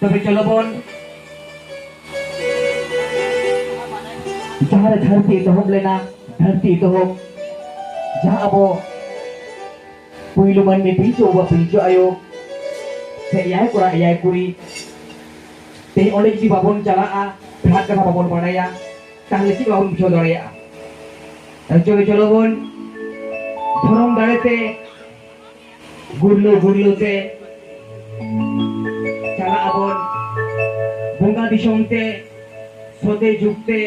तबे चलो बोन जहाँ धरती तो हम लेना धरती तो हम जहाँ अब पुइलु मन में पिंचो आयो से याय कुरी ते ओले जी बाबन चला आ भाग कथा बाबन बनाया ताहले ची बाबन बुझो दड़ेया चलो बोन धरम दाड़ेते गुरलु ते चला आबन बंगा दिसोम ते सोते जुगते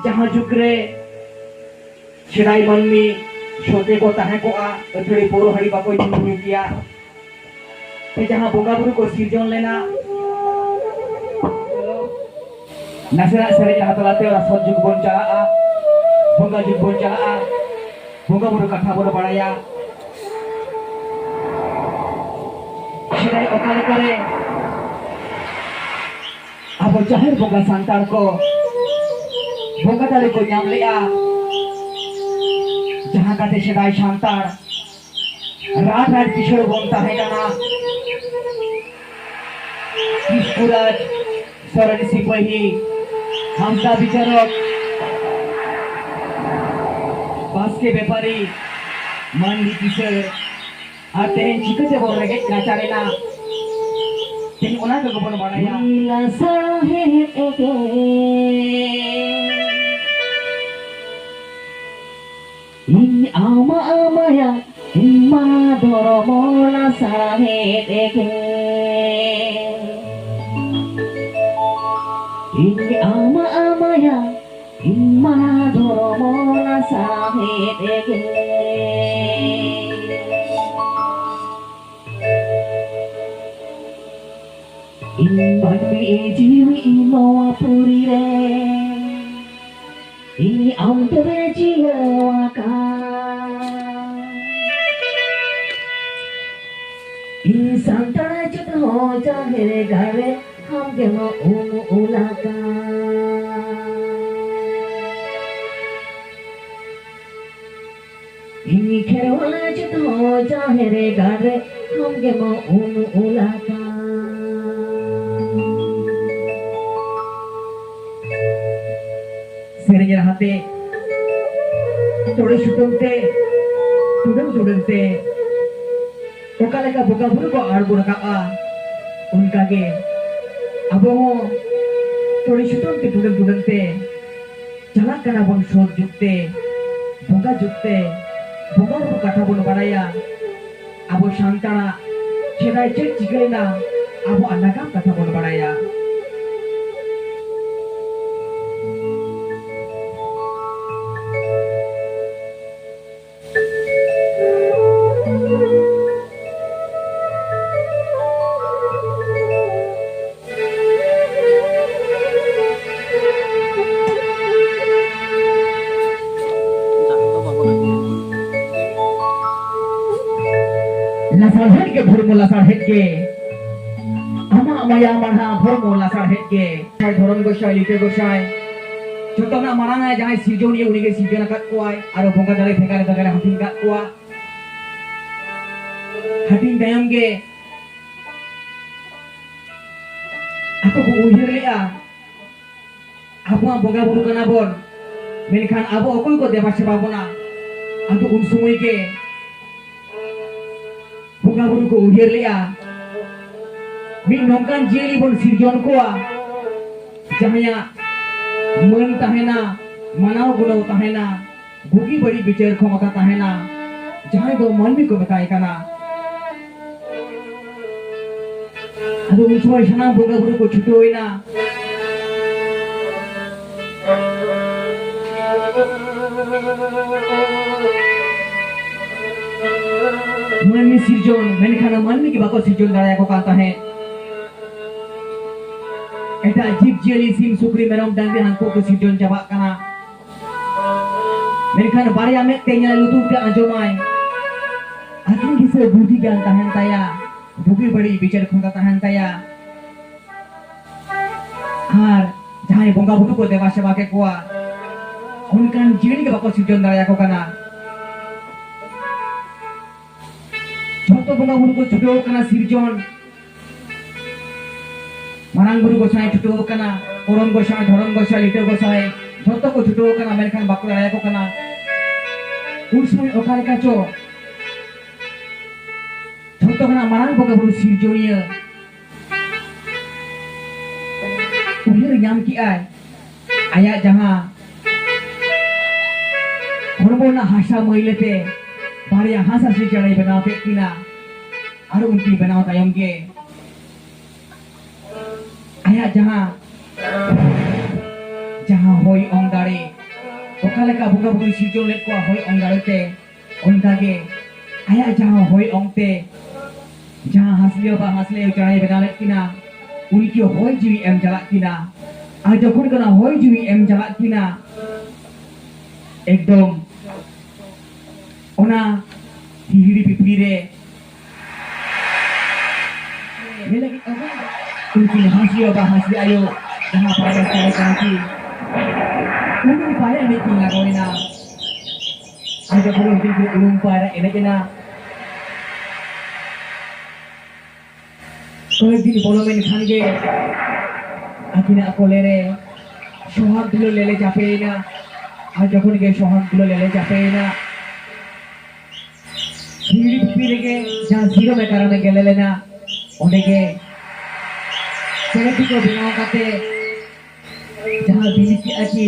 जहाँ जुगरे सेदाय मानमी सोते को ताहे को आ अथड़ी पोरो हड़ी बाको जुगु किया ते जहाँ बंगा बुरु को सिरजन लेना नासेरा सेरे जहाँ तलाते और सत जुग बन चला आ बंगा जुग बन चला आ बंगा बुरु कथा बोलो बाड़ाया सेदाय ओकाले करे अब जाहिर बंगा सांतार को बंगा दाले को नाम लिया जहाँ काते सेदाय सांतार रात किशोर बनता है गाना किशोराज सरन सिपाही हमदा विचारक बास के व्यापारी मांडी किशोर आते हैं चिकन से बोल रहे नाचारे ना तेरी उन्हें तो कौन बनाया नीला साहे एके इन आमा या इम्मा दोरो मोला साहे एके इन आमा या इम्मा दोरो मोला साहे एके Ini jiwi mau purire, ini antara jiwa kan. Ini santara juta hoja here gare, ham ke mau ulakan. Ini kerana juta hoja here gare, ham ke mau ulakan. सेरेंजर हाथे थोड़े शुटुमते तुडंते ओकाले का बुका बुरु को आड़ बुरका आ उनका के अब वो थोड़े शुटुमते तुडंते चला करा बन शोध जुगते बुका बुरु कथा बन बनाया अब शांताना सेदाय चेक चिकलेना अब अन्नाका कथा बन बनाया लासार के भरमो लासार के आमा माया माना भरमो लासार के धरम गोसाई लिटे गोसाई जोतना मारांगा जहां सिरजोनी उनी के सिरजन आकात कोआय आरो बंगा दाले फेकारे फेकारे हाथिन कात कोआ हाथिन दायम गे aku ko uhir lea aku बंगा बुरु kana bon मेनखान abo okoy ko deba seba bona adu un sumoy ke बंगा बुरु को उहिर लिया मी नौकान जेली बन सिरजन कोआ जहाया मन तहेना मनाव गुणव तहेना बुगी बड़ी विचार क्षमता तहेना जहां दो मन भी को बताए कना अदो उछवा सना बंगा बुरु को छुटो होइना मानवी सिरजन मेनखाना मानवी की बाको सिरजन दाया को कहता है एटा जीव जियली सिम सुक्री मेरम डांगरी हांको को सिरजन चाबा कना मेनखाना बारिया में तेnya लुतुर के आंजोमाय आखिर किसे बुद्धि ज्ञान ताहन ताया बुगी बड़ी विचार क्षमता ताहन ताया आर जहां बंगा बुरु को देवा सेवा के कोआ उनकान जियली के बाको सिरजन दाया को कना तो बंगा बुरु को छुटो कना सिरजन marang buru gosai chutu kana korom gosai dhorom gosai lito gosai joto ko chutu kana menkan bako daya ko kana un somoy okale kacho joto kana marang boga buru sirjoniya uhir nyam ki ay aya jaha hormona hasa moilete bariya hasa si chadai banao pe kina aru unki banao tayam ge aya jaha hoi ong dare okale ka buka buru sirjon let ko hoi ong dare te onka ge aya jaha hoi ong te jaha hasle chadai banao let kina unki hoi jiwi em jalak kina আর যখন কোনা হই জুই M jalak kina একদম ওনা হিড়ি পিপড়ি রে মেলাকি উনকি হাসিও বা হাসি আয়ো যাহা পারে সারে কাঁচি উনি পারে মেকি লাগাই না আর যখন উনকি উলুম পারে এনেকে না কয়েকদিন বলমেন খানগে আকিনা কোলেরে সোহাগগুলো লেলে চাপে না আর যখন গিয়ে সোহাগগুলো লেলে চাপে না হিড়ি পিড়ি গে যা জিরো মে কারণে গেলেলে না অনেকে ছেলে দিকে বেনাও কাতে যাহা বিলি কি আছি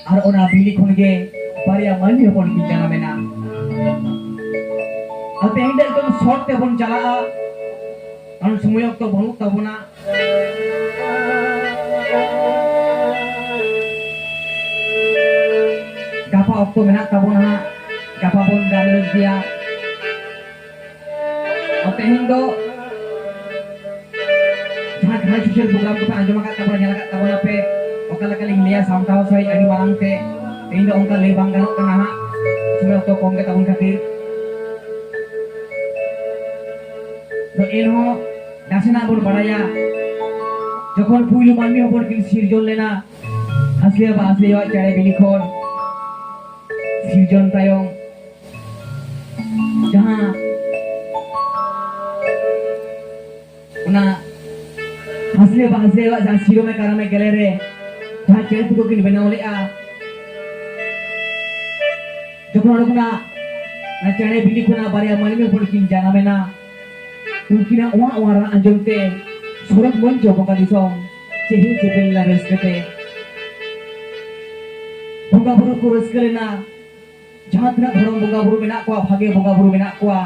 আর ওনা বিলি খুনগে বাড়িয়া মানি হপন কি জানাবে না আর তেহিন্দা একদম শর্ট তেবন চালা কারণ সময় তো বনুক তব না gapa waktu menak tabuna gapa pun dalil dia oke hindo jahat hai social program ko pa anjuma ka tabuna nyala ka tabuna pe okala kali india samtao sai ani marang te hindo ongka lebang ganok kana ha sume to kom ke tabun khatir to enho dasena bun baraya যখন পুইলু মানমি হবর কিন সিরজন লেনা আসলে বা আসলে চাড়ে বিলিখন সিরজন তায়ং যাহা ওনা আসলে বা আসলে যা সিরমে কারণে গেলে রে যাহা চেড়ে তুকো কিন বেনাও লেয়া যখন ওরকনা না চাড়ে বিলিখনা বারিয়া মানমি হবর কিন জানাবে না উনকিনা ওয়া ওয়ারা আঞ্জমতে Surat muncul bukan disom, sehingga cepatlah rezeki. Bunga buru kurus kelena, jahat nak burung bunga buru menak kuah, bagi bunga buru menak kuah.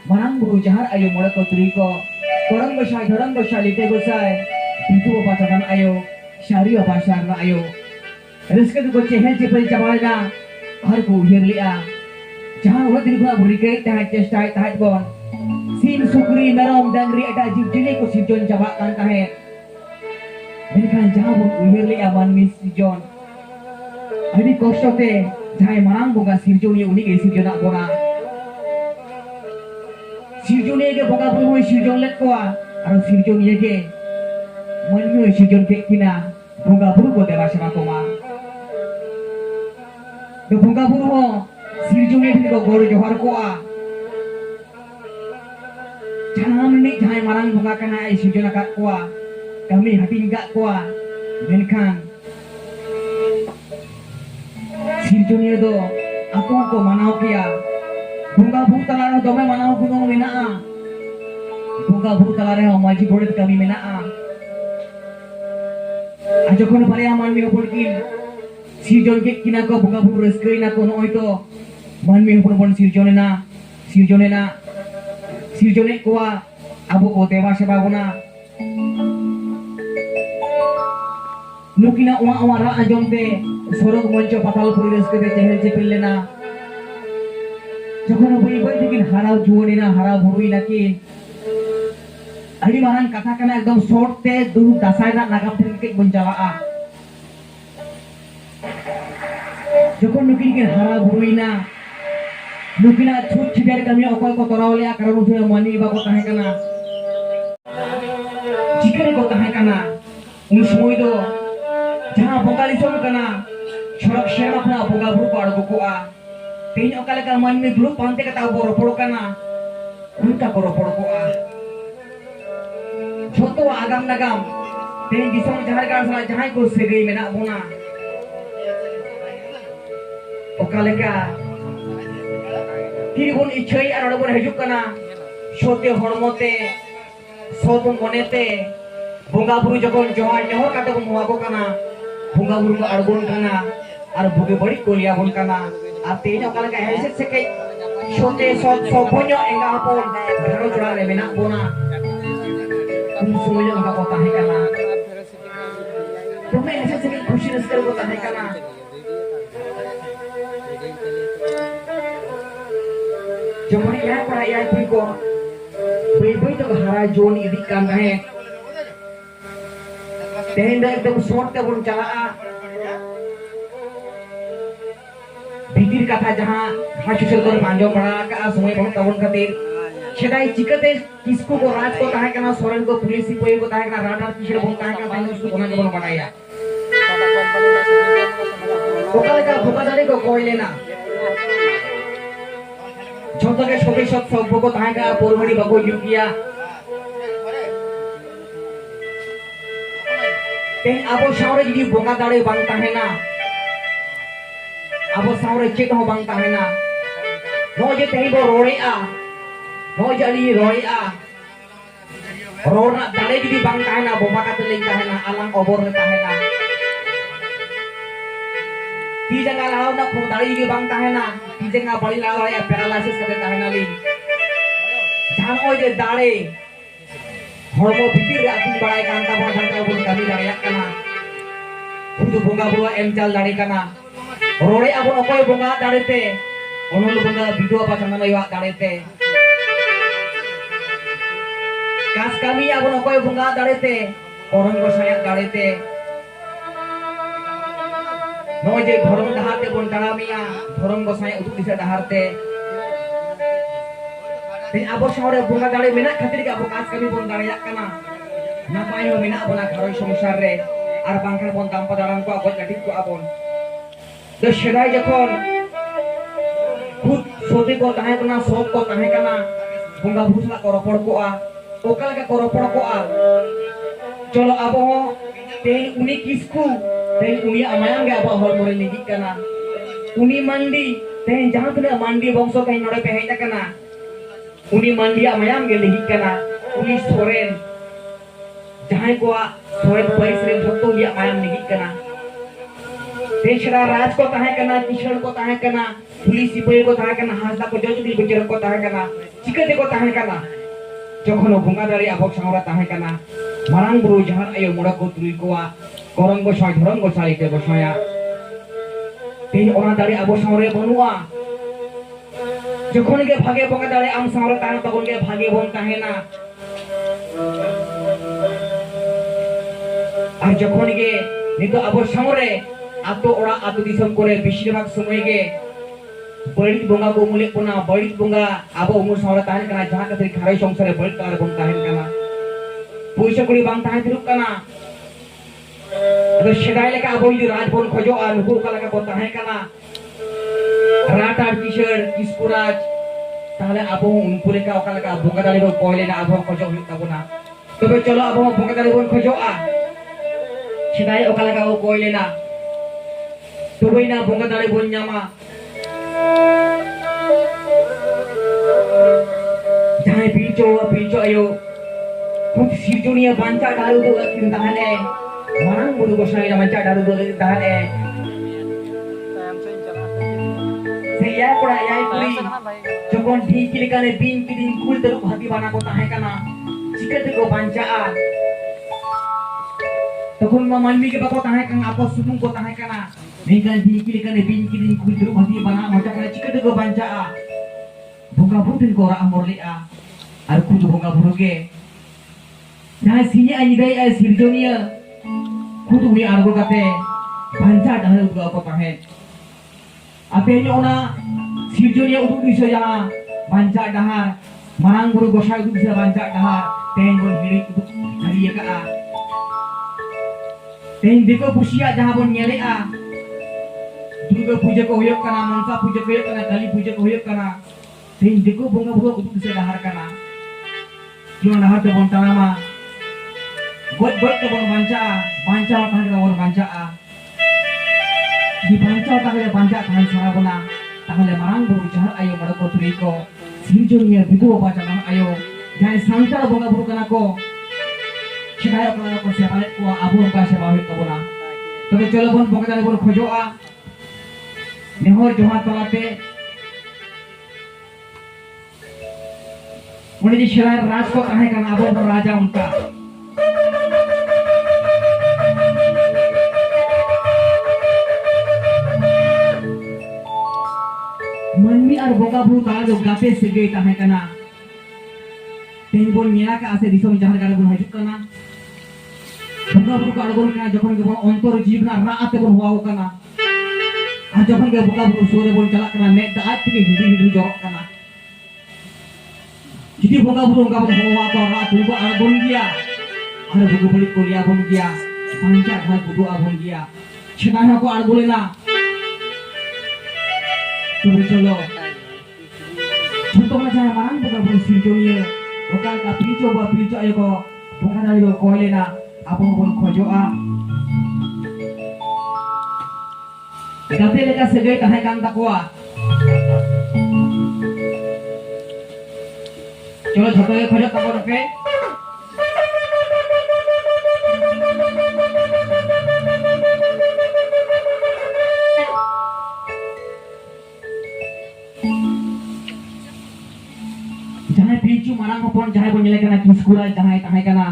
Marang buru jahat ayo mulai kau teriko. Orang besar lite besar. Itu apa cadan ayo, syari apa syarna ayo. Rezeki tu kau cepat cabalna, harku hirlia. Jahat orang diri guna berikai tahat cestai tahat bon. Sin sukri merom dangri ada jib-jili ko sirjon jabakan tahe menkan jabut uhirli aman mis sirjon adi kostote jai marang boga sirjoni uni ge sirjona bona sirjoni ge boga buru hoi sirjon let koa aro sirjoni ge manmi hoi sirjon ke kina boga buru ko deba seba koma do boga buru ho sirjoni ko gor johar koa jangan ni jahai marang bunga kana ai sirjona kat kuah kami hating gak kuah menkan sirjonia do aku ko manau kia bunga buru talare dome manau gunung menaa bunga buru talare maji bodet kami menaa ajo kono pare aman mi hopon kin sirjon ke kina ko bunga buru reskai na kono oito man mi hopon bon sirjone na sirjone kuah abu ko dewa seba bona nukina uang awara ajomte sorok monco patal puri rezeki chehel chepille na যখন বই বই দিকিন হারাও জুয়নি না হারাও ভুরুই নাকি adi marang kata kana ekdom sorte dulu dasai na nagam terkik bonjala যখন nukin kin hara ভুরুই na nukina ছুট ছিটার kami okoy ko torawle karon usu mani ba ko tahe kana jikare ko tahe kana un somoy do jaha bokali som kana sorok shema khna boga buru ko argo ko a tein okale ka manni group pante ka tau boro poro kana unta boro poro ko a joto agam nagam Teh di song jahar kan salah jahai ko segai menak bona. Okaleka kiri bun ichai ar bun hajuk kana sote hormote sotun monete bunga buru jokon johar johor kata bun muago kana bunga buru ko arbon kana ar buge bari ko liya bun kana ate nya okaleka heset sekai sote sot sobonyo enga apon dharo jura re menak bona un sumoyo enga kota he kana तुम्हें ऐसे से खुशी नस्कर को ताहे करना जमने यहाँ पर आया है को बेबे तो हरा जोन इदी काम है तेंदा एकदम शॉर्ट तक उन चला भीतर कथा जहाँ हाशुशल को मांजो पड़ा का समय बहुत तवन खातिर शेदाई चिकते किसको को राज को ताहे करना सोरेन को पुलिस सिपाही को ताहे करना राडार किशोर को ताहे करना ताहे उसको बना के बना बनाया ओकालका भोकादारी को कोई लेना छोटो के छोटे सब को ताहे का पोरमड़ी बगो युकिया तेन आबो सावरे जदी भोकादारी बांग ताहे ना आबो सावरे चेत हो बांग ताहे ना नो जे तेही बो रोड़े आ नो जली रोई आ रोना दाले जदी बांग ताहे ना बोमा का तले ताहे ना आlang obor ताहे ना ती जगह लाओ ना खूब दाढ़ी जदी बांग ताहे ना ती जगह बड़ी लाओ या पैरालाइसिस करते ताहे ना ली जहां ओ जे दाड़े hormo pikir रे आकिन बड़ाई कांता बो घंटा बो कमी दाड़िया कना खुद बोंगा बुआ एम चाल दाड़ी कना रोड़े अब अकोय बोंगा दाड़ीते ओनोल बोंगा बिदुआ पाचना नयवा दाड़ीते कास kami अब अकोय बोंगा दाड़ीते orang gosayak दाड़ीते नोजे धर्म दहाते बोन तारामिया धर्म गोसाया उदुक दिशा दहारते तेन आबो सावरे बोंगा दाड़े मेना खातिर के आबो काज kami बोन दाड़िया कना नापाय हो मेना बोना घरय संसार रे आर बांखार बोन दाम्पा दारान को आबो गाटिक को आबोन तो सेदाय जखन खुद सोते को ताहे कना सब को ताहे कना बोंगा भूसला को रपड़ को आ ओकालका को रपड़ को आ चलो आबो तेन उनी किसकू तेन उनी अमायam ge abo hor more ligi kana uni mandi तेन जहां तने mandi bongso kai nore pe heja kana uni mandi amayam ge ligi kana uni soren जहां को सोरेन परिश्रम जतो li amayam ligi kana तेन राज को ताहे कना किशोर को ताहे कना पुलिस सिपाही को ताहे कना हासदा को जज दिल बिचार को ताहे कना चिकते को ताहे कना जखनो भंगा दाड़ी आबो सावरा ताहे कना marang buru jahan ayo mura ko turi koa korong go sai dhorong go sai te go saya तेन ओना दाड़ी आबो सावरे बनुआ जखन के भागे भंगा दाड़ी आम सावरे ताहे तखन के भागे बन ताहे ना আর যখন গে নিতো আবো সামরে আতো ওরা আতো দিসম করে বেশিরভাগ সময় গে বড়িত বঙ্গা গো মুলে কোনা বড়িত বঙ্গা আবো উমর সামরে তাহেন কানা যাহা কাছে খারাই সংসারে বড়িত আর বন তাহেন কানা পয়সা করি বাং তাহেন দিরুক কানা আদো সেদাই লেকা আবো যদি রাজবন খোঁজো আর নুকু কালাকা বন তাহেন কানা রাত আর কিশোর কিসকুরাজ তাহলে আবো উনকু লেকা ওকালাকা বঙ্গা দাড়ি গো কইলে না আবো খোঁজো হইতা বনা তবে চলো আবো বঙ্গা দাড়ি বন খোঁজো आ সেদাই ওকালাকা ও কইলে না তবেই না বঙ্গা দাড়ি বন ᱧᱟᱢᱟ जहां पीचो आयो खुद सिरजोनिया बांचा दारू दो किन ताहने मारang बुरु गोसाई ना बांचा दारू दो ताहने सेया कोड़ा याई पुरी जखन ठीक लेकाने दिन किदिन कुल तरु हाथी बाना को ताहे काना चिकते को बांचा आ तखन मा मानवी के बाको ताहे काना आपो सुमुं को ताहे काना निकान ठीक लेकाने दिन किदिन कुल तरु हाथी बाना मचा काना चिकते को बांचा आ भोगा बुदिन को रा amorli a ar kudu भोगा बुरुगे जहां सिनी ani dai ai sirjonia kudu wi argo kate banca dahar uga ko tahe apenya ona sirjonia udu bisa ya banca dahar marang buru gosai udu bisa banca dahar ten bon hiri udu hari ka a ten deko pusia jaha bon nyele a durga puja ko hoyok kana mansa puja ko hoyok kana kali puja ko hoyok kana तेन देखो बोंगा बुआ उदुक से दहार कना क्यों दहार ते bone तामा Goj tebon banca tahan kita bon banca di banca tahan banca tahan sarabona tahan marang buru jahat ayo maroko turiko sirjoniya bidu baca nang ayo jangan sangkar bonga buru kana ko Cinayo kana ko siapa ko abun ka siapa hit kabona tobe cholo bon bonga dale bon khojoa nehor johan talate उन्हें जी शिलार राज को कहे का नाबो राजा उनका मनमी और बोका भू का जो गाते से गए कहे का ना तेन बोल मिला का आसे दिसों जहाँ का बोल हजूक का ना बोका भू का अड़गोल का जब उनके बोल अंतर जीव ना रात बोल हुआ हो का ना आज जब उनके बोका भू सोरे बोल चला का ना मैं दात के हिडी जोक का ना jadi boga burung kamu bawa apa rat buku abon dia ada buku beli kuliah abon dia panjat hal buku abon dia cina aku ada boleh lah tuh colo contoh macam mana boga burung sirjonya boga kapi coba ayo kok boga dari lo kole na abon abon kojoa tapi mereka sebagai tahan takwa चलो छोटो ये खोजो तब पे जहाँ पिंचू मारा होपन जहाँ को मिले करना किस्कुरा जहाँ तहाँ करना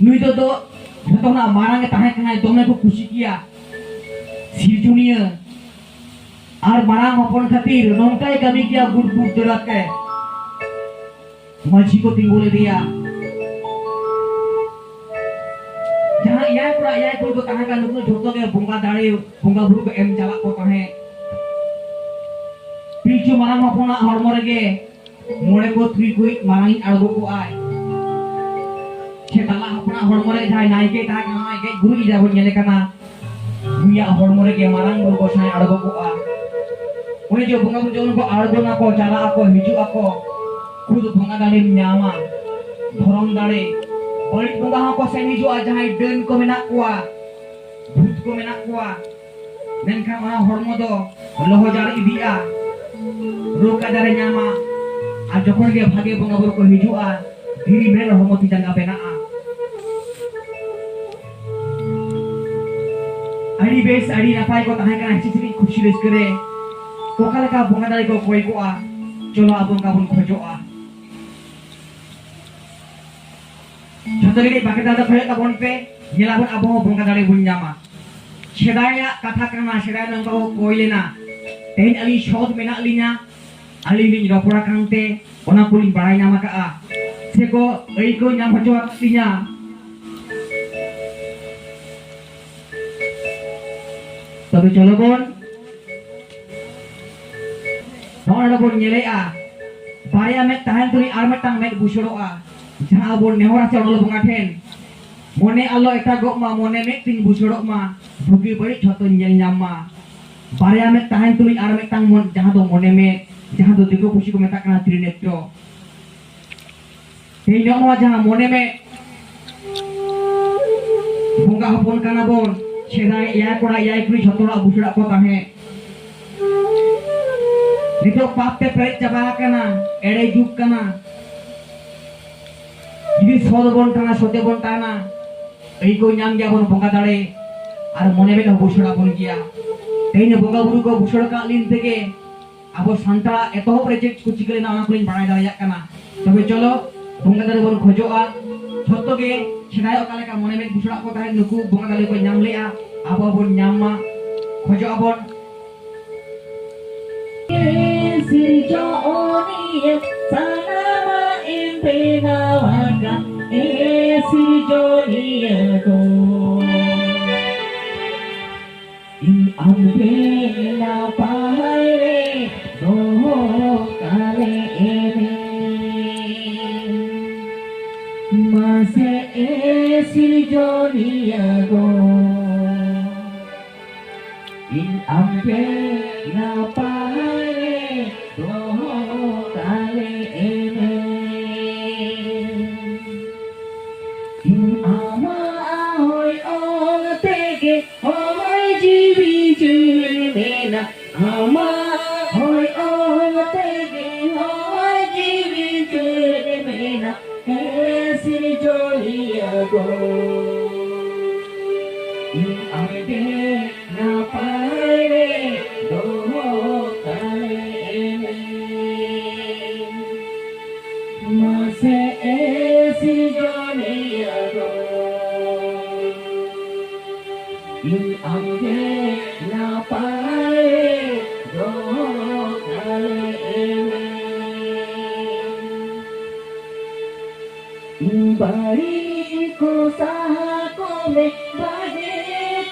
नुई तो ना मारा के तहाँ करना दोनों को खुशी किया सिरजुनिया और मारा होपन खातिर नौका कमी किया गुड़ जरूरत है माजी को tinggal dia jangan iya ko tahan kan lu joto ke bunga dari bunga buru ke em jalak ko tahe pichu marang apona hormore ge more ko tui kui marang argo ko ai chetala apona hormore jai nai ke ta ka ke guru ida bon yele kana duya hormore ge marang buru ko sai argo ko a one jo bunga buru jon ko argo na ko jala ako hiju ako खुद भंगा दाड़े न्यामा धरम दाड़े बड़ी भंगा हाँ को सेनी जो आज हाँ done को मेना कुआ भूत को मेना कुआ मेनखा वहाँ हॉर्मो दो लोहो जार इदिया रोका दाड़े न्यामा आज जोखन के भागे भंगा बुर को हिजू आ धीरी मेरे हॉर्मो ती जंगा बेना आ अड़ी बेस अड़ी नफाई को ताहे का चिचरी खुशी रेस करे कोकाले का भंगा दाड़े को कोई को आ चलो abang kabun khojoa joto gede pakai dada khoyo kabun pe nyelabun abang bongka dale bun nyama sedaya kata kana sedaya nang ko koilena tehin ali shot mena alinya ali ni ropora kangte ona pulin barai nama ka a seko ei ko nyam hojo tinya tobe cholo bon Nona bon nyele a Baya met tahan turi armetang met busoro a Jaha bon nehora se ono bungaten Mone allo eta gok ma mone met ting busoro ma Bugi bari choto nyel nyama Baya met tahan turi armetang mon jaha do mone met Jaha do diko pusi ko metak kana trinetro Tino mo jaha mone met Bunga hapon kana bon Sedai iya kora iya kuri choto ra busoro ko tahe Nito pape perit jaba kana ere juk kana Jadi sodobon kana sodebon kana ei ko nyam gya bon bonga dare ar mone bela busura bon gya teine bonga buru ko busura ka lin theke abo santara eto project ko chikle na ona kulin banai dare kana tobe cholo bonga dare bon khojoa jhoto ge sedai okale ka mone met busura ko tahe nuku bonga dare ko nyam lea abo bon nyamma khojoa bon Sirjonia sanama impenawakan Sirjonia ko Ampena pahaire doho kale ene Mase Sirjonia ko Ampena pahaire doho kale ene go. Ate na pare do kale mase esi joniya go. Ate na pare do kale bari ko sako me bade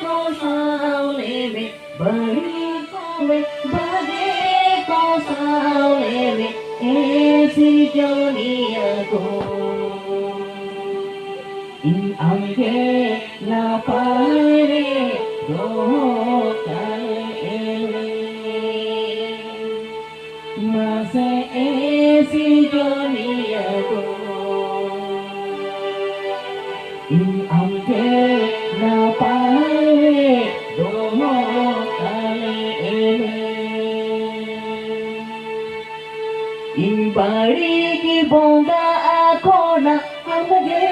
ko saule me bari ko me bade ko saule me esi joniya ko ange na pare do kale mase esi joniya ko ange na pare do kale bari ki bonga akona amge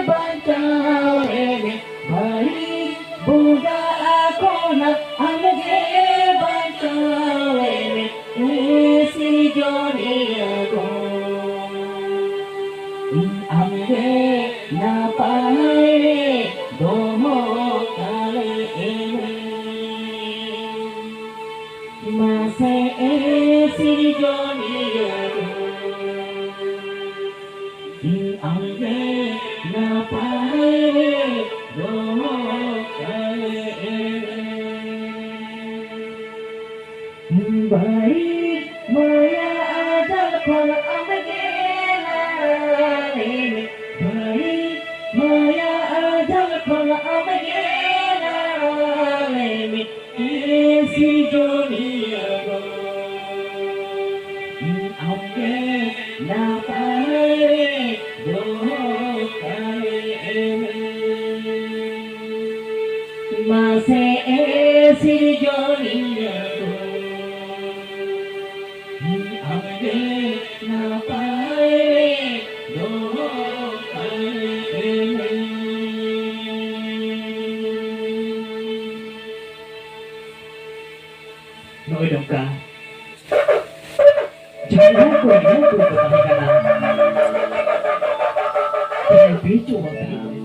bachale me bari bonga akona amge bachale me esi joniya go amge na pare do kale mase esi joniya go amge na pare do kale bari maya adal kol amge bari maya adal kol amge esi joniya go amge na pare do kale mase esi joniya go amge na pare do kale Nội đồng ca Jangan aku ke tanah kanan Dengan bicu waktu itu